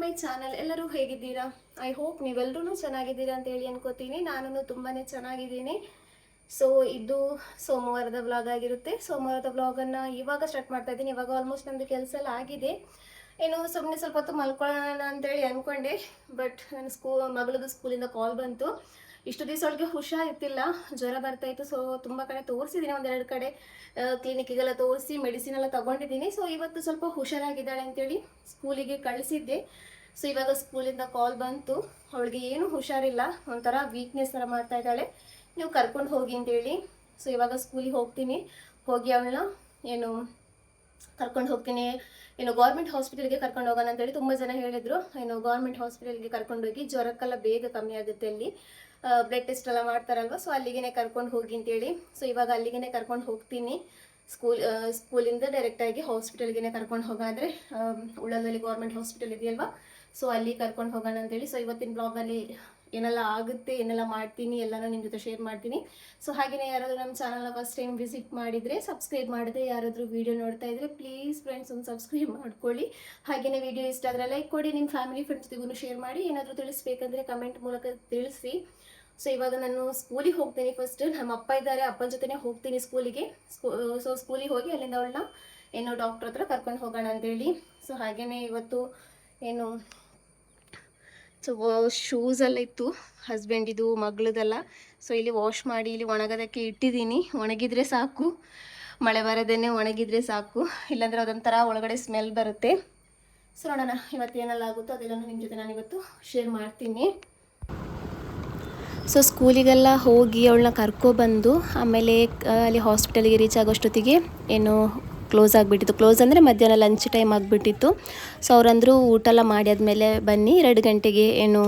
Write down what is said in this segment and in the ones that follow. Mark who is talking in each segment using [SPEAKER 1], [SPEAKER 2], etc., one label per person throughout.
[SPEAKER 1] My channel. ಎಲ್ಲರೂ ಹೇಗಿದ್ದೀರಾ? I hope ನೀವೆಲ್ಲರೂ ಚೆನ್ನಾಗಿದ್ದೀರಾ ಅಂತ ಹೇಳಿ ಅನ್ಕೋತೀನಿ. ನಾನು ತುಂಬಾ ಚೆನ್ನಾಗಿದ್ದೀನಿ. ಸೊ ಇದು ಸೋಮವಾರದ ವ್ಲಾಗ್ ಆಗಿರುತ್ತೆ. ಸೋಮವಾರದ ವ್ಲಾಗನ್ನು ಇವಾಗ ಸ್ಟಾರ್ಟ್ ಮಾಡ್ತಾ ಇದ್ದೀನಿ. ಇವಾಗ ಆಲ್ಮೋಸ್ಟ್ ನಮ್ಮದು ಕೆಲಸ ಎಲ್ಲ ಆಗಿದೆ. ಏನು ಸುಮ್ಮನೆ ಸ್ವಲ್ಪ ಹೊತ್ತು ಮಲ್ಕೊಳ್ಳೋಣ ಅಂತೇಳಿ ಅಂದ್ಕೊಂಡೆ. ಬಟ್ ನನ್ನ ಮಗಳದು ಸ್ಕೂಲಿಂದ ಕಾಲ್ ಬಂತು. ಇಷ್ಟು ದಿವಸ ಅವಳಿಗೆ ಹುಷಾರಿರ್ತಿಲ್ಲ, ಜ್ವರ ಬರ್ತಾಯಿತ್ತು. ಸೊ ತುಂಬ ಕಡೆ ತೋರಿಸಿದ್ದೀನಿ, ಒಂದೆರಡು ಕಡೆ ಕ್ಲಿನಿಕ್ಗೆಲ್ಲ ತೋರಿಸಿ ಮೆಡಿಸಿನ್ ಎಲ್ಲ ತೊಗೊಂಡಿದ್ದೀನಿ. ಸೊ ಇವತ್ತು ಸ್ವಲ್ಪ ಹುಷಾರಾಗಿದ್ದಾಳೆ ಅಂತೇಳಿ ಸ್ಕೂಲಿಗೆ ಕಳಿಸಿದ್ದೆ. ಸೊ ಇವಾಗ ಸ್ಕೂಲಿಂದ ಕಾಲ್ ಬಂತು. ಅವಳಿಗೆ ಏನು ಹುಷಾರಿಲ್ಲ, ಒಂಥರ ವೀಕ್ನೆಸ್ ಥರ ಮಾಡ್ತಾ ಇದ್ದಾಳೆ, ನೀವು ಕರ್ಕೊಂಡು ಹೋಗಿ ಅಂತೇಳಿ. ಸೊ ಇವಾಗ ಸ್ಕೂಲಿಗೆ ಹೋಗ್ತೀನಿ. ಹೋಗಿ ಅವಳನ್ನ ಏನು ಕರ್ಕೊಂಡು ಹೋಗ್ತೀನಿ. ಏನು ಗೌರ್ಮೆಂಟ್ ಹಾಸ್ಪಿಟಲ್ಗೆ ಕರ್ಕೊಂಡು ಹೋಗೋಣ ಅಂತೇಳಿ ತುಂಬ ಜನ ಹೇಳಿದರು. ಏನು ಗೌರ್ಮೆಂಟ್ ಹಾಸ್ಪಿಟಲ್ಗೆ ಕರ್ಕೊಂಡೋಗಿ ಜ್ವರಕ್ಕೆಲ್ಲ ಬೇಗ ಕಮ್ಮಿ ಆಗುತ್ತೆ, ಅಲ್ಲಿ ಬ್ಲಡ್ ಟೆಸ್ಟ್ ಎಲ್ಲ ಮಾಡ್ತಾರಲ್ವ. ಸೊ ಅಲ್ಲಿಗೆ ಕರ್ಕೊಂಡು ಹೋಗಿ ಅಂತೇಳಿ. ಸೊ ಇವಾಗ ಅಲ್ಲಿಗೆ ಕರ್ಕೊಂಡು ಹೋಗ್ತೀನಿ. ಸ್ಕೂಲಿಂದ ಡೈರೆಕ್ಟಾಗಿ ಹಾಸ್ಪಿಟಲ್ಗೆ ಕರ್ಕೊಂಡು ಹೋಗಾದರೆ ಉಳ್ಳಾಲದಲ್ಲಿ ಗೌರ್ಮೆಂಟ್ ಹಾಸ್ಪಿಟಲ್ ಇದೆಯಲ್ವ, ಸೊ ಅಲ್ಲಿ ಕರ್ಕೊಂಡು ಹೋಗೋಣ ಅಂತೇಳಿ. ಸೊ ಇವತ್ತಿನ ಬ್ಲಾಗಲ್ಲಿ ಏನೆಲ್ಲ ಆಗುತ್ತೆ, ಏನೆಲ್ಲ ಮಾಡ್ತೀನಿ ಎಲ್ಲನೂ ನಿಮ್ಮ ಜೊತೆ ಶೇರ್ ಮಾಡ್ತೀನಿ. ಸೊ ಹಾಗೆಯೇ ಯಾರಾದರೂ ನಮ್ಮ ಚಾನಲ್ನ ಫಸ್ಟ್ ಟೈಮ್ ವಿಸಿಟ್ ಮಾಡಿದರೆ ಸಬ್ಸ್ಕ್ರೈಬ್ ಮಾಡಿದೆ, ಯಾರಾದರೂ ವೀಡಿಯೋ ನೋಡ್ತಾ ಇದ್ದರೆ ಪ್ಲೀಸ್ ಫ್ರೆಂಡ್ಸ್ ಒಂದು ಸಬ್ಸ್ಕ್ರೈಬ್ ಮಾಡ್ಕೊಳ್ಳಿ. ಹಾಗೆಯೇ ವೀಡಿಯೋ ಇಷ್ಟ ಆದರೆ ಲೈಕ್ ಕೊಡಿ, ನಿಮ್ಮ ಫ್ಯಾಮಿಲಿ ಫ್ರೆಂಡ್ಸ್ಗೂ ಶೇರ್ ಮಾಡಿ. ಏನಾದರೂ ತಿಳಿಸ್ಬೇಕಂದ್ರೆ ಕಮೆಂಟ್ ಮೂಲಕ ತಿಳಿಸಿ. ಸೊ ಇವಾಗ ನಾನು ಸ್ಕೂಲಿಗೆ ಹೋಗ್ತೀನಿ. ಫಸ್ಟ್ ನಮ್ಮ ಅಪ್ಪ ಇದ್ದಾರೆ, ಅಪ್ಪನ ಜೊತೆನೇ ಹೋಗ್ತೀನಿ ಸ್ಕೂಲಿಗೆ. ಸೊ ಸ್ಕೂಲಿಗೆ ಹೋಗಿ ಅಲ್ಲಿಂದ ಅವಳನ್ನ ಏನು ಡಾಕ್ಟ್ರ್ ಹತ್ರ ಕರ್ಕೊಂಡು ಹೋಗೋಣ ಅಂತೇಳಿ. ಸೊ ಹಾಗೆಯೇ ಇವತ್ತು ಏನು ಸೊ ಶೂಸೆಲ್ಲ ಇತ್ತು, ಹಸ್ಬೆಂಡಿದು ಮಗಳದೆಲ್ಲ. ಸೊ ಇಲ್ಲಿ ವಾಶ್ ಮಾಡಿ ಇಲ್ಲಿ ಒಣಗೋದಕ್ಕೆ ಇಟ್ಟಿದ್ದೀನಿ. ಒಣಗಿದರೆ ಸಾಕು, ಮಳೆ ಬರದೇನೆ ಒಣಗಿದರೆ ಸಾಕು, ಇಲ್ಲಾಂದರೆ ಅದೊಂಥರ ಒಳಗಡೆ ಸ್ಮೆಲ್ ಬರುತ್ತೆ. ಸೊ ನೋಡೋಣ ಇವತ್ತು ಏನೆಲ್ಲ ಆಗುತ್ತೋ ಅದೆಲ್ಲನೂ ನಿಮ್ಮ ಜೊತೆ ನಾನು ಇವತ್ತು ಶೇರ್ ಮಾಡ್ತೀನಿ. ಸೊ ಸ್ಕೂಲಿಗೆಲ್ಲ ಹೋಗಿ ಅವಳನ್ನ ಕರ್ಕೊಬಂದು ಆಮೇಲೆ ಅಲ್ಲಿ ಹಾಸ್ಪಿಟಲಿಗೆ ರೀಚ್ ಆಗೋಷ್ಟೊತ್ತಿಗೆ ಏನು ಕ್ಲೋಸ್ ಆಗಿಬಿಟ್ಟಿತ್ತು. ಕ್ಲೋಸ್ ಅಂದರೆ ಮಧ್ಯಾಹ್ನ ಲಂಚ್ ಟೈಮ್ ಆಗಿಬಿಟ್ಟಿತ್ತು. ಸೊ ಅವರಂದರು ಊಟ ಎಲ್ಲ ಮಾಡಿ ಆದಮೇಲೆ ಬನ್ನಿ 2 ಗಂಟೆಗೆ ಏನು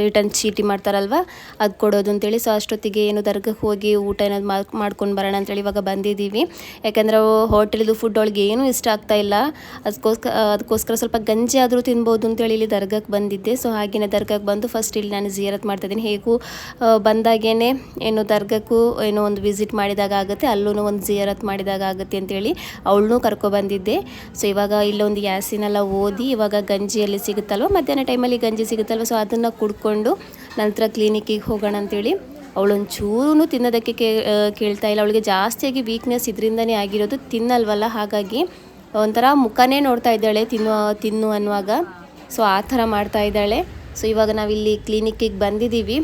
[SPEAKER 1] ರಿಟರ್ನ್ ಚೀಟಿ ಮಾಡ್ತಾರಲ್ವ ಅದು ಕೊಡೋದು ಅಂತೇಳಿ. ಸೊ ಅಷ್ಟೊತ್ತಿಗೆ ಏನು ದರ್ಗಕ್ಕೆ ಹೋಗಿ ಊಟ ಏನಾದ್ರು ಮಾಡ್ಕೊಂಡು ಬರೋಣ ಅಂತೇಳಿ ಇವಾಗ ಬಂದಿದ್ದೀವಿ. ಯಾಕೆಂದರೆ ಹೋಟೆಲಿದು ಫುಡ್ ಅವಳಿಗೆ ಏನೂ ಇಷ್ಟ ಆಗ್ತಾಯಿಲ್ಲ. ಅದಕ್ಕೋಸ್ಕರ ಸ್ವಲ್ಪ ಗಂಜಿ ಆದರೂ ತಿನ್ಬೋದು ಅಂತೇಳಿ ಇಲ್ಲಿ ದರ್ಗಕ್ಕೆ ಬಂದಿದ್ದೆ. ಸೊ ಹಾಗೆಯೇ ದರ್ಗಕ್ಕೆ ಬಂದು ಫಸ್ಟ್ ಇಲ್ಲಿ ನಾನು ಜಿಯಾರತ್ ಮಾಡ್ತಾಯಿದ್ದೀನಿ. ಹೇಗೂ ಬಂದಾಗೇ ಏನು ದರ್ಗಕ್ಕೂ ಏನೋ ಒಂದು ವಿಸಿಟ್ ಮಾಡಿದಾಗ ಆಗುತ್ತೆ, ಅಲ್ಲೂ ಒಂದು ಜಿಯಾರತ್ ಮಾಡಿದಾಗ ಆಗುತ್ತೆ ಅಂತೇಳಿ ಅವಳನ್ನೂ ಕರ್ಕೊಬಂದಿದ್ದೆ. ಸೊ ಇವಾಗ ಇಲ್ಲೊಂದು ಯಾಸಿನೆಲ್ಲ ಓದಿ ಇವಾಗ ಗಂಜಿಯಲ್ಲಿ ಸಿಗುತ್ತಲ್ವ, ಮಧ್ಯಾಹ್ನ ಟೈಮಲ್ಲಿ ಗಂಜಿ ಸಿಗುತ್ತಲ್ವ, ಸೊ ಅದನ್ನು ಕುಡ್ಕೊಂಡು ನಂತರ ಕ್ಲಿನಿಕ್ಕಿಗೆ ಹೋಗೋಣ ಅಂತೇಳಿ. ಅವಳೊಂಚೂರು ತಿನ್ನೋದಕ್ಕೆ ಕೇಳ್ತಾ ಇಲ್ಲ. ಅವಳಿಗೆ ಜಾಸ್ತಿಯಾಗಿ ವೀಕ್ನೆಸ್ ಇದರಿಂದನೇ ಆಗಿರೋದು, ತಿನ್ನಲ್ವಲ್ಲ, ಹಾಗಾಗಿ ಒಂಥರ ಮುಖನೇ ನೋಡ್ತಾ ಇದ್ದಾಳೆ ತಿನ್ನು ಅನ್ನುವಾಗ. ಸೊ ಆ ಥರ ಮಾಡ್ತಾ ಇದ್ದಾಳೆ. ಸೊ ಇವಾಗ ನಾವಿಲ್ಲಿ ಕ್ಲಿನಿಕ್ಕಿಗೆ ಬಂದಿದ್ದೀವಿ.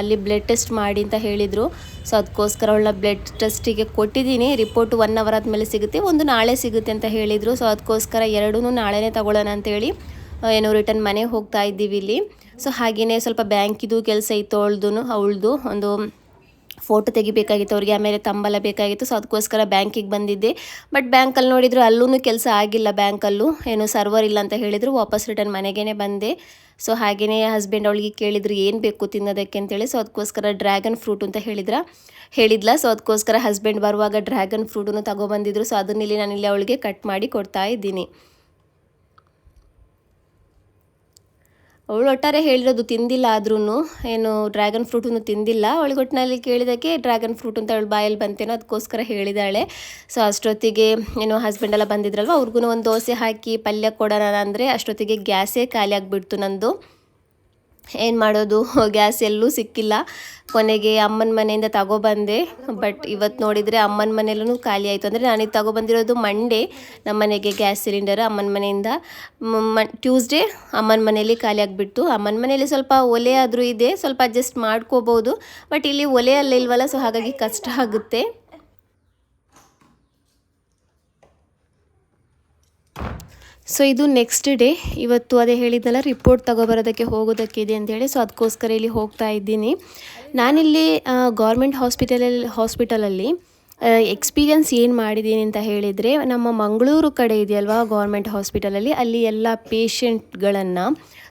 [SPEAKER 1] ಅಲ್ಲಿ ಬ್ಲಡ್ ಟೆಸ್ಟ್ ಮಾಡಿ ಅಂತ ಹೇಳಿದರು. ಸೊ ಅದಕ್ಕೋಸ್ಕರ ಅವಳ ಬ್ಲಡ್ ಟೆಸ್ಟಿಗೆ ಕೊಟ್ಟಿದ್ದೀನಿ. ರಿಪೋರ್ಟು 1 ಅವರ್ ಆದಮೇಲೆ ಸಿಗುತ್ತೆ, ಒಂದು ನಾಳೆ ಸಿಗುತ್ತೆ ಅಂತ ಹೇಳಿದರು. ಸೊ ಅದಕ್ಕೋಸ್ಕರ ಎರಡೂ ನಾಳೆನೇ ತಗೊಳ್ಳೋಣ ಅಂತೇಳಿ ಏನೋ ರಿಟರ್ನ್ ಮನೆಗೆ ಹೋಗ್ತಾ ಇದ್ದೀವಿ ಇಲ್ಲಿ. ಸೊ ಹಾಗೆಯೇ ಸ್ವಲ್ಪ ಬ್ಯಾಂಕಿದು ಕೆಲಸ ಇತ್ತು ಅವಳದು ಒಂದು ಫೋಟೋ ತೆಗಿಬೇಕಾಗಿತ್ತು ಅವ್ರಿಗೆ, ಆಮೇಲೆ ತಂಬಲ ಬೇಕಾಗಿತ್ತು. ಸೊ ಅದಕ್ಕೋಸ್ಕರ ಬ್ಯಾಂಕಿಗೆ ಬಂದಿದ್ದೆ. ಬಟ್ ಬ್ಯಾಂಕಲ್ಲಿ ನೋಡಿದ್ರು ಅಲ್ಲೂ ಕೆಲಸ ಆಗಿಲ್ಲ, ಬ್ಯಾಂಕಲ್ಲೂ ಏನು ಸರ್ವರ್ ಇಲ್ಲ ಅಂತ ಹೇಳಿದರು. ವಾಪಸ್ ರಿಟರ್ನ್ ಮನೆಗೇ ಬಂದೆ. ಸೊ ಹಾಗೆಯೇ ಹಸ್ಬೆಂಡ್ ಅವಳಿಗೆ ಕೇಳಿದ್ರು ಏನು ಬೇಕು ತಿನ್ನೋದಕ್ಕೆ ಅಂತೇಳಿ. ಸೊ ಅದಕ್ಕೋಸ್ಕರ ಡ್ರ್ಯಾಗನ್ ಫ್ರೂಟ್ ಅಂತ ಹೇಳಿದ್ಲ. ಸೊ ಅದಕ್ಕೋಸ್ಕರ ಹಸ್ಬೆಂಡ್ ಬರುವಾಗ ಡ್ರ್ಯಾಗನ್ ಫ್ರೂಟನ್ನು ತಗೊಬಂದಿದ್ರು. ಸೊ ಅದನ್ನಿಲ್ಲಿ ನಾನಿಲ್ಲಿ ಅವಳಿಗೆ ಕಟ್ ಮಾಡಿ ಕೊಡ್ತಾ ಇದ್ದೀನಿ. ಅವಳು ಒಟ್ಟಾರೆ ಹೇಳಿರೋದು ತಿಂದಿಲ್ಲ, ಆದ್ರೂ ಏನು ಡ್ರ್ಯಾಗನ್ ಫ್ರೂಟನ್ನು ತಿಂದಿಲ್ಲ. ಅವಳಿಗೆ ಒಟ್ಟಿನಲ್ಲಿ ಕೇಳಿದಕ್ಕೆ ಡ್ರ್ಯಾಗನ್ ಫ್ರೂಟ್ ಅಂತ ಅವಳು ಬಾಯಲ್ಲಿ ಬಂತೇನೋ, ಅದಕ್ಕೋಸ್ಕರ ಹೇಳಿದಾಳೆ. ಸೊ ಅಷ್ಟೊತ್ತಿಗೆ ಏನು ಹಸ್ಬೆಂಡೆಲ್ಲ ಬಂದಿದ್ರಲ್ವ, ಅವ್ರಿಗೂ ಒಂದು ದೋಸೆ ಹಾಕಿ ಪಲ್ಯ ಕೊಡೋಣ ಅಂದರೆ ಅಷ್ಟೊತ್ತಿಗೆ ಗ್ಯಾಸೇ ಖಾಲಿ ಆಗಿಬಿಡ್ತು ನಂದು. ಏನು ಮಾಡೋದು, ಗ್ಯಾಸ್ ಎಲ್ಲೂ ಸಿಕ್ಕಿಲ್ಲ. ಕೊನೆಗೆ ಅಮ್ಮನ ಮನೆಯಿಂದ ತಗೊಬಂದೆ. ಬಟ್ ಇವತ್ತು ನೋಡಿದರೆ ಅಮ್ಮನ ಮನೆಯಲ್ಲೂ ಖಾಲಿ ಆಯಿತು. ಅಂದರೆ ನಾನೀಗ ತಗೊಬಂದಿರೋದು ಮಂಡೇ ನಮ್ಮ ಮನೆಗೆ ಗ್ಯಾಸ್ ಸಿಲಿಂಡರ್ ಅಮ್ಮನ ಮನೆಯಿಂದ. ಟ್ಯೂಸ್ಡೇ ಅಮ್ಮನ ಮನೆಯಲ್ಲಿ ಖಾಲಿ ಆಗಿಬಿಟ್ಟು. ಅಮ್ಮನ ಮನೆಯಲ್ಲಿ ಸ್ವಲ್ಪ ಒಲೆ ಆದರೂ ಇದೆ, ಸ್ವಲ್ಪ ಅಡ್ಜಸ್ಟ್ ಮಾಡ್ಕೋಬೋದು. ಬಟ್ ಇಲ್ಲಿ ಒಲೆ ಅಲ್ಲೇ ಇಲ್ವಲ್ಲ, ಸೊ ಹಾಗಾಗಿ ಕಷ್ಟ ಆಗುತ್ತೆ. ಸೊ ಇದು ನೆಕ್ಸ್ಟ್ ಡೇ. ಇವತ್ತು ಅದೇ ಹೇಳಿದ್ನಲ್ಲ, ರಿಪೋರ್ಟ್ ತಗೊಬರೋದಕ್ಕೆ ಹೋಗೋದಕ್ಕಿದೆ ಅಂತೇಳಿ. ಸೊ ಅದಕ್ಕೋಸ್ಕರ ಇಲ್ಲಿ ಹೋಗ್ತಾ ಇದ್ದೀನಿ. ನಾನಿಲ್ಲಿ ಗೌರ್ಮೆಂಟ್ ಹಾಸ್ಪಿಟಲಲ್ಲಿ ಎಕ್ಸ್ಪೀರಿಯನ್ಸ್ ಏನು ಮಾಡಿದ್ದೀನಿ ಅಂತ ಹೇಳಿದರೆ, ನಮ್ಮ ಮಂಗಳೂರು ಕಡೆ ಇದೆಯಲ್ವ ಗೌರ್ಮೆಂಟ್ ಹಾಸ್ಪಿಟಲಲ್ಲಿ, ಅಲ್ಲಿ ಎಲ್ಲ ಪೇಷಂಟ್ಗಳನ್ನು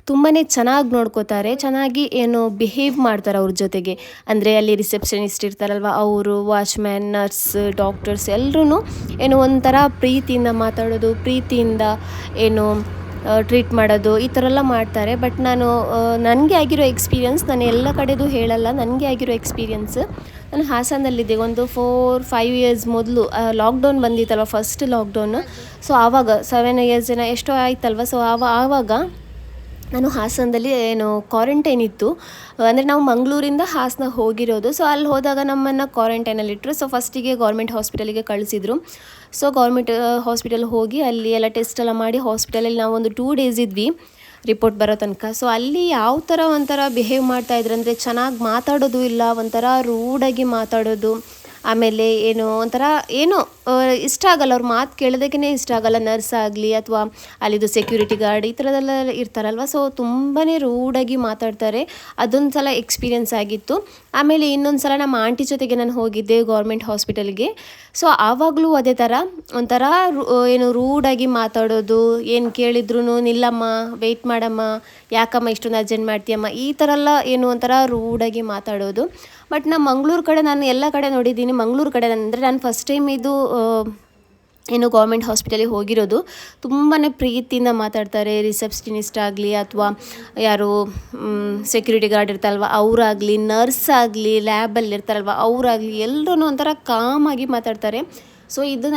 [SPEAKER 1] ತುಂಬಾ ಚೆನ್ನಾಗಿ ನೋಡ್ಕೋತಾರೆ, ಚೆನ್ನಾಗಿ ಏನು ಬಿಹೇವ್ ಮಾಡ್ತಾರೆ ಅವ್ರ ಜೊತೆಗೆ. ಅಂದರೆ ಅಲ್ಲಿ ರಿಸೆಪ್ಷನಿಸ್ಟ್ ಇರ್ತಾರಲ್ವ ಅವರು, ವಾಚ್ಮ್ಯಾನ್, ನರ್ಸ್, ಡಾಕ್ಟರ್ಸ್ ಎಲ್ಲರೂ ಏನು ಒಂಥರ ಪ್ರೀತಿಯಿಂದ ಮಾತಾಡೋದು, ಪ್ರೀತಿಯಿಂದ ಏನು ಟ್ರೀಟ್ ಮಾಡೋದು, ಈ ಥರ ಎಲ್ಲ ಮಾಡ್ತಾರೆ. ಬಟ್ ನನಗೆ ಆಗಿರೋ ಎಕ್ಸ್ಪೀರಿಯನ್ಸ್ ನಾನು ಎಲ್ಲ ಕಡೆದು ಹೇಳಲ್ಲ. ನನಗೆ ಆಗಿರೋ ಎಕ್ಸ್ಪೀರಿಯನ್ಸ್, ನಾನು ಹಾಸನದಲ್ಲಿದ್ದೆ ಒಂದು 4-5 ಇಯರ್ಸ್ ಮೊದಲು. ಲಾಕ್ಡೌನ್ ಬಂದಿತ್ತಲ್ವ, ಫಸ್ಟ್ ಲಾಕ್ಡೌನು. ಸೊ ಆವಾಗ 7 ಇಯರ್ಸ್ ಎಷ್ಟೋ ಆಯ್ತಲ್ವ. ಸೊ ಆವಾಗ ನಾನು ಹಾಸನದಲ್ಲಿ ಕ್ವಾರಂಟೈನ್ ಇತ್ತು. ಅಂದರೆ ನಾವು ಮಂಗಳೂರಿಂದ ಹಾಸನ ಹೋಗಿರೋದು. ಸೊ ಅಲ್ಲಿ ಹೋದಾಗ ನಮ್ಮನ್ನು ಕ್ವಾರಂಟೈನಲ್ಲಿಟ್ಟರು. ಸೊ ಫಸ್ಟಿಗೆ ಗೌರ್ಮೆಂಟ್ ಹಾಸ್ಪಿಟಲಿಗೆ ಕಳಿಸಿದ್ರು. ಸೊ ಗೌರ್ಮೆಂಟ್ ಹಾಸ್ಪಿಟಲ್ ಹೋಗಿ ಅಲ್ಲಿ ಎಲ್ಲ ಟೆಸ್ಟ್ ಎಲ್ಲ ಮಾಡಿ ಹಾಸ್ಪಿಟಲಲ್ಲಿ ನಾವು ಒಂದು 2 ಡೇಸ್ ಇದ್ವಿ ರಿಪೋರ್ಟ್ ಬರೋ ತನಕ. ಸೊ ಅಲ್ಲಿ ಯಾವ ಥರ ಒಂಥರ ಬಿಹೇವ್ ಮಾಡ್ತಾಯಿದ್ರು ಅಂದರೆ ಚೆನ್ನಾಗಿ ಮಾತಾಡೋದು ಇಲ್ಲ, ಒಂಥರ ರೂಡಾಗಿ ಮಾತಾಡೋದು. ಆಮೇಲೆ ಒಂಥರ ಇಷ್ಟ ಆಗಲ್ಲ, ಅವ್ರ ಮಾತು ಕೇಳೋದಕ್ಕೇ ಇಷ್ಟ ಆಗಲ್ಲ. ನರ್ಸ್ ಆಗಲಿ ಅಥವಾ ಅಲ್ಲಿದು ಸೆಕ್ಯೂರಿಟಿ ಗಾರ್ಡ್ ಈ ಥರದೆಲ್ಲ ಇರ್ತಾರಲ್ವ, ಸೊ ತುಂಬಾ ರೂಡಾಗಿ ಮಾತಾಡ್ತಾರೆ. ಅದೊಂದು ಸಲ ಎಕ್ಸ್ಪೀರಿಯೆನ್ಸ್ ಆಗಿತ್ತು. ಆಮೇಲೆ ಇನ್ನೊಂದು ಸಲ ನಮ್ಮ ಆಂಟಿ ಜೊತೆಗೆ ನಾನು ಹೋಗಿದ್ದೆ ಗೌರ್ಮೆಂಟ್ ಹಾಸ್ಪಿಟಲ್ಗೆ. ಸೊ ಆವಾಗಲೂ ಅದೇ ಥರ ಒಂಥರ ರೂಡಾಗಿ ಮಾತಾಡೋದು, ಏನು ಕೇಳಿದ್ರು ನಿಲ್ಲಮ್ಮ, ವೆಯ್ಟ್ ಮಾಡಮ್ಮ, ಯಾಕಮ್ಮ ಇಷ್ಟೊಂದು ಅರ್ಜೆಂಟ್ ಮಾಡ್ತೀಯಮ್ಮ, ಈ ಥರ ಎಲ್ಲ ಒಂಥರ ರೂಡಾಗಿ ಮಾತಾಡೋದು. ಬಟ್ ನಾನು ಮಂಗಳೂರು ಕಡೆ ನಾನು ಎಲ್ಲ ಕಡೆ ನೋಡಿದ್ದೀನಿ. ಮಂಗಳೂರು ಕಡೆ ಅಂದರೆ ನಾನು ಫಸ್ಟ್ ಟೈಮ್ ಇದು ಗೌರ್ಮೆಂಟ್ ಹಾಸ್ಪಿಟಲಿಗೆ ಹೋಗಿರೋದು. ತುಂಬಾ ಪ್ರೀತಿಯಿಂದ ಮಾತಾಡ್ತಾರೆ. ರಿಸೆಪ್ಷನಿಸ್ಟ್ ಆಗಲಿ ಅಥವಾ ಯಾರು ಸೆಕ್ಯೂರಿಟಿ ಗಾರ್ಡ್ ಇರ್ತಾರಲ್ವ ಅವರಾಗಲಿ, ನರ್ಸ್ ಆಗಲಿ, ಲ್ಯಾಬಲ್ಲಿ ಇರ್ತಾರಲ್ವ ಅವರಾಗಲಿ, ಎಲ್ಲರೂ ಒಂಥರ ಕಾಮಾಗಿ ಮಾತಾಡ್ತಾರೆ. ಸೊ ಇದು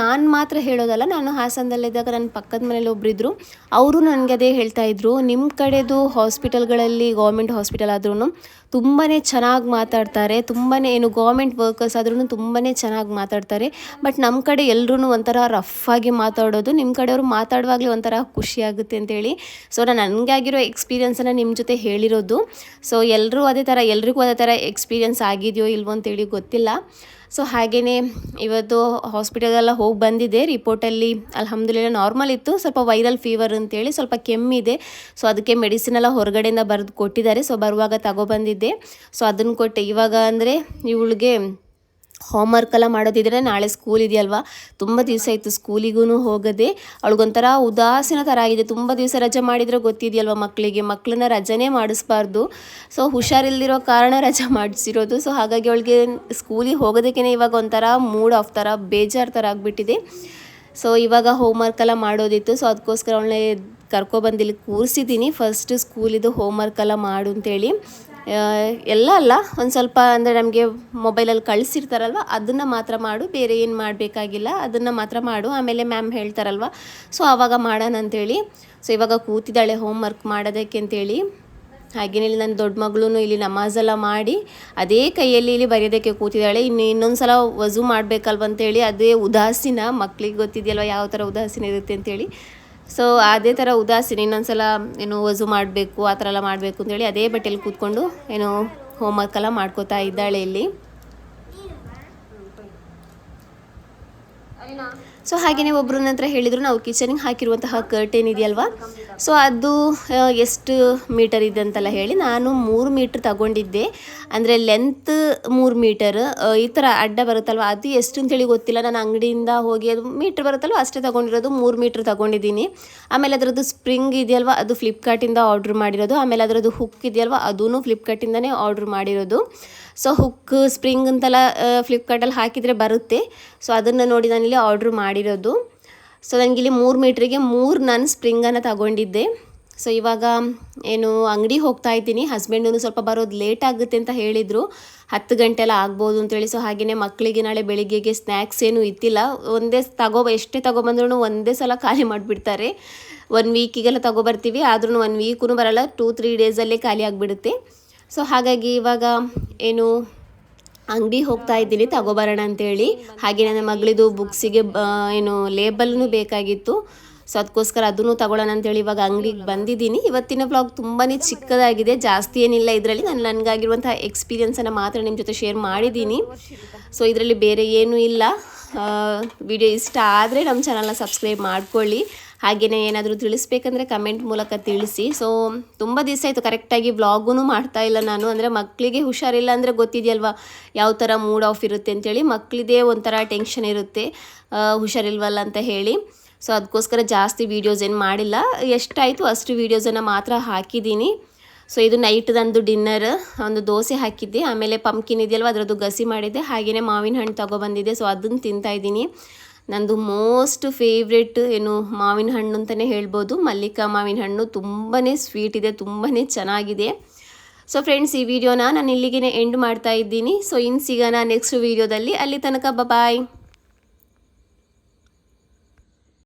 [SPEAKER 1] ನಾನು ಮಾತ್ರ ಹೇಳೋದಲ್ಲ, ನಾನು ಹಾಸನದಲ್ಲಿದ್ದಾಗ ನನ್ನ ಪಕ್ಕದ ಮನೇಲಿ ಒಬ್ಬರಿದ್ದರು, ಅವರು ನನಗೆ ಅದೇ ಹೇಳ್ತಾಯಿದ್ರು. ನಿಮ್ಮ ಕಡೆದು ಹಾಸ್ಪಿಟಲ್ಗಳಲ್ಲಿ ಗೌರ್ಮೆಂಟ್ ಹಾಸ್ಪಿಟಲ್ ಆದ್ರೂ ತುಂಬಾ ಚೆನ್ನಾಗಿ ಮಾತಾಡ್ತಾರೆ, ತುಂಬಾ ಗೌರ್ಮೆಂಟ್ ವರ್ಕರ್ಸ್ ಆದ್ರೂ ತುಂಬಾ ಚೆನ್ನಾಗಿ ಮಾತಾಡ್ತಾರೆ. ಬಟ್ ನಮ್ಮ ಕಡೆ ಎಲ್ಲರೂ ಒಂಥರ ರಫಾಗಿ ಮಾತಾಡೋದು, ನಿಮ್ಮ ಕಡೆಯವರು ಮಾತಾಡುವಾಗಲೇ ಒಂಥರ ಖುಷಿಯಾಗುತ್ತೆ ಅಂತೇಳಿ. ಸೊ ನಾನು ನನಗಾಗಿರೋ ಎಕ್ಸ್ಪೀರಿಯೆನ್ಸನ್ನು ನಿಮ್ಮ ಜೊತೆ ಹೇಳಿರೋದು. ಸೊ ಎಲ್ರಿಗೂ ಅದೇ ಥರ ಎಕ್ಸ್ಪೀರಿಯೆನ್ಸ್ ಆಗಿದೆಯೋ ಇಲ್ವೋ ಅಂತೇಳಿ ಗೊತ್ತಿಲ್ಲ. ಸೊ ಹಾಗೆಯೇ ಇವತ್ತು ಹಾಸ್ಪಿಟಲೆಲ್ಲ ಹೋಗಿ ಬಂದಿದ್ದೆ. ರಿಪೋರ್ಟಲ್ಲಿ ಅಲ್ಹಮ್ದುಲಿಲ್ಲ ನಾರ್ಮಲ್ ಇತ್ತು, ಸ್ವಲ್ಪ ವೈರಲ್ ಫೀವರ್ ಅಂತೇಳಿ ಸ್ವಲ್ಪ ಕೆಮ್ಮಿದೆ. ಸೊ ಅದಕ್ಕೆ ಮೆಡಿಸಿನ್ ಎಲ್ಲ ಹೊರಗಡೆಯಿಂದ ಬರೆದು ಕೊಟ್ಟಿದ್ದಾರೆ. ಸೊ ಬರುವಾಗ ತಗೊಬಂದಿದ್ದೆ. ಸೊ ಅದನ್ನು ಕೊಟ್ಟೆ. ಇವಾಗ ಅಂದರೆ ಇವಳಿಗೆ ಹೋಮ್ವರ್ಕ್ ಎಲ್ಲ ಮಾಡೋದಿದ್ರೆ ನಾಳೆ ಸ್ಕೂಲ್ ಇದೆಯಲ್ವಾ, ತುಂಬ ದಿವಸ ಇತ್ತು ಸ್ಕೂಲಿಗೂ ಹೋಗದೆ. ಅವಳಿಗೊಂಥರ ಉದಾಸೀನ ಥರ ಆಗಿದೆ. ತುಂಬ ದಿವಸ ರಜೆ ಮಾಡಿದರೆ ಗೊತ್ತಿದೆಯಲ್ವ ಮಕ್ಕಳನ್ನ ರಜೆನೇ ಮಾಡಿಸ್ಬಾರ್ದು. ಸೊ ಹುಷಾರಿಲ್ದಿರೋ ಕಾರಣ ರಜೆ ಮಾಡಿಸಿರೋದು. ಸೊ ಹಾಗಾಗಿ ಅವಳಿಗೆ ಸ್ಕೂಲಿಗೆ ಹೋಗೋದಕ್ಕೇ ಇವಾಗ ಒಂಥರ ಮೂಡ್ ಆಫ್ ಥರ ಬೇಜಾರು ಥರ ಆಗಿಬಿಟ್ಟಿದೆ. ಸೊ ಇವಾಗ ಹೋಮ್ವರ್ಕ್ ಎಲ್ಲ ಮಾಡೋದಿತ್ತು. ಸೊ ಅದಕ್ಕೋಸ್ಕರ ಅವಳನ್ನೇ ಕರ್ಕೊಬಂದಿಲ್ಲಿ ಕೂರಿಸಿದ್ದೀನಿ. ಫಸ್ಟ್ ಸ್ಕೂಲಿದು ಹೋಮ್ವರ್ಕ್ ಎಲ್ಲ ಮಾಡು ಅಂತೇಳಿ. ಎಲ್ಲ ಅಲ್ಲ, ಒಂದು ಸ್ವಲ್ಪ ಅಂದರೆ ನಮಗೆ ಮೊಬೈಲಲ್ಲಿ ಕಳಿಸಿರ್ತಾರಲ್ವ ಅದನ್ನು ಮಾತ್ರ ಮಾಡು, ಬೇರೆ ಏನು ಮಾಡಬೇಕಾಗಿಲ್ಲ, ಅದನ್ನು ಮಾತ್ರ ಮಾಡು, ಆಮೇಲೆ ಮ್ಯಾಮ್ ಹೇಳ್ತಾರಲ್ವ ಸೊ ಆವಾಗ ಮಾಡೋಣ ಅಂಥೇಳಿ. ಸೊ ಇವಾಗ ಕೂತಿದ್ದಾಳೆ ಹೋಮ್ವರ್ಕ್ ಮಾಡೋದಕ್ಕೆ ಅಂತೇಳಿ. ಹಾಗೆಯೇ ಇಲ್ಲಿ ನನ್ನ ದೊಡ್ಡ ಮಗಳೂ ಇಲ್ಲಿ ನಮಾಜೆಲ್ಲ ಮಾಡಿ ಅದೇ ಕೈಯಲ್ಲಿ ಇಲ್ಲಿ ಬರೆಯೋದಕ್ಕೆ ಕೂತಿದ್ದಾಳೆ. ಇನ್ನೊಂದು ಸಲ ವಜು ಮಾಡಬೇಕಲ್ವಂತೇಳಿ ಅದೇ ಉದಾಸೀನ. ಮಕ್ಕಳಿಗೆ ಗೊತ್ತಿದೆಯಲ್ವ ಯಾವ ಥರ ಉದಾಸೀನ ಇರುತ್ತೆ ಅಂತೇಳಿ. ಸೊ ಅದೇ ಥರ ಉದಾಸೀನ ಇನ್ನೊಂದು ಸಲ ವಜು ಮಾಡಬೇಕು ಆ ಥರ ಎಲ್ಲ ಮಾಡಬೇಕು ಅಂತೇಳಿ ಅದೇ ಬಟ್ಟೆಯಲ್ಲಿ ಕೂತ್ಕೊಂಡು ಹೋಮ್ವರ್ಕ್ ಎಲ್ಲ ಮಾಡ್ಕೋತಾ ಇದ್ದಾಳೆ ಇಲ್ಲಿ. ಸೊ ಹಾಗೆಯೇ ಒಬ್ಬರು ನನ್ನ ಹತ್ರ ಹೇಳಿದರು, ನಾವು ಕಿಚನಿಗೆ ಹಾಕಿರುವಂತಹ ಕರ್ಟೇನ್ ಇದೆಯಲ್ವ, ಸೊ ಅದು ಎಷ್ಟು ಮೀಟರ್ ಇದೆ ಅಂತೆಲ್ಲ ಹೇಳಿ ನಾನು 3 ಮೀಟ್ರ್ ತಗೊಂಡಿದ್ದೆ. ಅಂದರೆ ಲೆಂತ್ 3 ಮೀಟರ್, ಈ ಥರ ಅಡ್ಡ ಬರುತ್ತಲ್ವ ಅದು ಎಷ್ಟು ಅಂತೇಳಿ ಗೊತ್ತಿಲ್ಲ. ನಾನು ಅಂಗಡಿಯಿಂದ ಹೋಗಿ ಅದು ಮೀಟ್ರ್ ಬರುತ್ತಲ್ವ ಅಷ್ಟೇ ತೊಗೊಂಡಿರೋದು, 3 ಮೀಟ್ರ್ ತೊಗೊಂಡಿದ್ದೀನಿ. ಆಮೇಲೆ ಅದರದ್ದು ಸ್ಪ್ರಿಂಗ್ ಇದೆಯಲ್ವ ಅದು ಫ್ಲಿಪ್ಕಾರ್ಟಿಂದ ಆರ್ಡ್ರ್ ಮಾಡಿರೋದು. ಆಮೇಲೆ ಅದರದ್ದು ಹುಕ್ ಇದೆಯಲ್ವ ಅದೂ ಫ್ಲಿಪ್ಕಾರ್ಟಿಂದನೇ ಆರ್ಡ್ರ್ ಮಾಡಿರೋದು. ಸೊ ಹುಕ್ ಸ್ಪ್ರಿಂಗ್ ಅಂತೆಲ್ಲ ಫ್ಲಿಪ್ಕಾರ್ಟಲ್ಲಿ ಹಾಕಿದರೆ ಬರುತ್ತೆ. ಸೊ ಅದನ್ನು ನೋಡಿ ನಾನಿಲ್ಲಿ ಆರ್ಡ್ರ್ ಮಾಡಿರೋದು. ಸೊ ನನಗಿಲ್ಲಿ 3 ಮೀಟ್ರಿಗೆ 3 ನಾನು ಸ್ಪ್ರಿಂಗನ್ನು ತಗೊಂಡಿದ್ದೆ. ಸೊ ಇವಾಗ ಅಂಗಡಿ ಹೋಗ್ತಾ ಇದ್ದೀನಿ. ಹಸ್ಬೆಂಡೂ ಸ್ವಲ್ಪ ಬರೋದು ಲೇಟ್ ಆಗುತ್ತೆ ಅಂತ ಹೇಳಿದರು, 10 ಗಂಟೆ ಎಲ್ಲ ಆಗ್ಬೋದು ಅಂತೇಳಿ. ಸೊ ಹಾಗೆಯೇ ಮಕ್ಕಳಿಗೆ ನಾಳೆ ಬೆಳಿಗ್ಗೆಗೆ ಸ್ನ್ಯಾಕ್ಸ್ ಏನೂ ಇತ್ತಿಲ್ಲ. ಎಷ್ಟೇ ತಗೊಬಂದ್ರೂ ಒಂದೇ ಸಲ ಖಾಲಿ ಮಾಡಿಬಿಡ್ತಾರೆ. 1 ವೀಕಿಗೆಲ್ಲ ತಗೊಬರ್ತೀವಿ, ಆದ್ರೂ 1 ವೀಕೂ ಬರಲ್ಲ, 2-3 ಡೇಸಲ್ಲೇ ಖಾಲಿ ಆಗಿಬಿಡುತ್ತೆ. ಸೊ ಹಾಗಾಗಿ ಇವಾಗ ಅಂಗಡಿ ಹೋಗ್ತಾ ಇದ್ದೀನಿ ತಗೊಬರೋಣ ಅಂತೇಳಿ. ಹಾಗೆ ನನ್ನ ಮಗಳಿದು ಬುಕ್ಸಿಗೆ ಲೇಬಲ್ನೂ ಬೇಕಾಗಿತ್ತು. ಸೊ ಅದಕ್ಕೋಸ್ಕರ ಅದನ್ನು ತಗೊಳ್ಳೋಣ ಅಂತೇಳಿ ಇವಾಗ ಅಂಗಡಿಗೆ ಬಂದಿದ್ದೀನಿ. ಇವತ್ತಿನ ವ್ಲಾಗ್ ತುಂಬಾ ಚಿಕ್ಕದಾಗಿದೆ, ಜಾಸ್ತಿ ಏನಿಲ್ಲ. ಇದರಲ್ಲಿ ನನಗಾಗಿರುವಂತಹ ಎಕ್ಸ್ಪೀರಿಯೆನ್ಸನ್ನು ಮಾತ್ರ ನಿಮ್ಮ ಜೊತೆ ಶೇರ್ ಮಾಡಿದ್ದೀನಿ. ಸೊ ಇದರಲ್ಲಿ ಬೇರೆ ಏನೂ ಇಲ್ಲ. ವಿಡಿಯೋ ಇಷ್ಟ ಆದರೆ ನಮ್ಮ ಚಾನಲ್ನ ಸಬ್ಸ್ಕ್ರೈಬ್ ಮಾಡ್ಕೊಳ್ಳಿ. ಹಾಗೆಯೇ ಏನಾದರೂ ತಿಳಿಸ್ಬೇಕಂದ್ರೆ ಕಮೆಂಟ್ ಮೂಲಕ ತಿಳಿಸಿ. ಸೊ ತುಂಬ ದಿವಸ ಆಯಿತು ಕರೆಕ್ಟಾಗಿ ವ್ಲಾಗೂ ಮಾಡ್ತಾ ಇಲ್ಲ ನಾನು. ಅಂದರೆ ಮಕ್ಕಳಿಗೆ ಹುಷಾರಿಲ್ಲ ಅಂದರೆ ಗೊತ್ತಿದೆಯಲ್ವ ಯಾವ ಥರ ಮೂಡ್ ಆಫ್ ಇರುತ್ತೆ ಅಂತೇಳಿ. ಮಕ್ಕಳಿದೇ ಒಂಥರ ಟೆನ್ಷನ್ ಇರುತ್ತೆ ಹುಷಾರಿಲ್ವಲ್ಲ ಅಂತ ಹೇಳಿ. ಸೊ ಅದಕ್ಕೋಸ್ಕರ ಜಾಸ್ತಿ ವೀಡಿಯೋಸ್ ಏನು ಮಾಡಿಲ್ಲ, ಎಷ್ಟಾಯಿತು ಅಷ್ಟು ವೀಡಿಯೋಸನ್ನು ಮಾತ್ರ ಹಾಕಿದ್ದೀನಿ. ಸೊ ಇದು ನೈಟ್ ನಂದು ಡಿನ್ನರ್. ಒಂದು ದೋಸೆ ಹಾಕಿದ್ದೆ, ಆಮೇಲೆ ಪಂಪ್ಕಿನ್ ಇದೆಯಲ್ವ ಅದರದ್ದು ಗಸಿ ಮಾಡಿದ್ದೆ, ಹಾಗೆಯೇ ಮಾವಿನ ಹಣ್ಣು ತೊಗೊಬಂದಿದ್ದೆ. ಸೊ ಅದನ್ನು ತಿಂತಾಯಿದ್ದೀನಿ. ನಂದು ಮೋಸ್ಟ್ ಫೇವ್ರೆಟ್ ಮಾವಿನ ಹಣ್ಣು ಅಂತಲೇ ಹೇಳ್ಬೋದು. ಮಲ್ಲಿಕಾ ಮಾವಿನ ಹಣ್ಣು ತುಂಬಾ ಸ್ವೀಟ್ ಇದೆ, ತುಂಬಾ ಚೆನ್ನಾಗಿದೆ. ಸೊ ಫ್ರೆಂಡ್ಸ್, ಈ ವಿಡಿಯೋನ ನಾನು ಇಲ್ಲಿಗೆ ಎಂಡ್ ಮಾಡ್ತಾ ಇದ್ದೀನಿ. ಸೊ ಇನ್ನು ಸಿಗೋಣ ನೆಕ್ಸ್ಟ್ ವಿಡಿಯೋದಲ್ಲಿ. ಅಲ್ಲಿ ತನಕ ಬಾಯ್.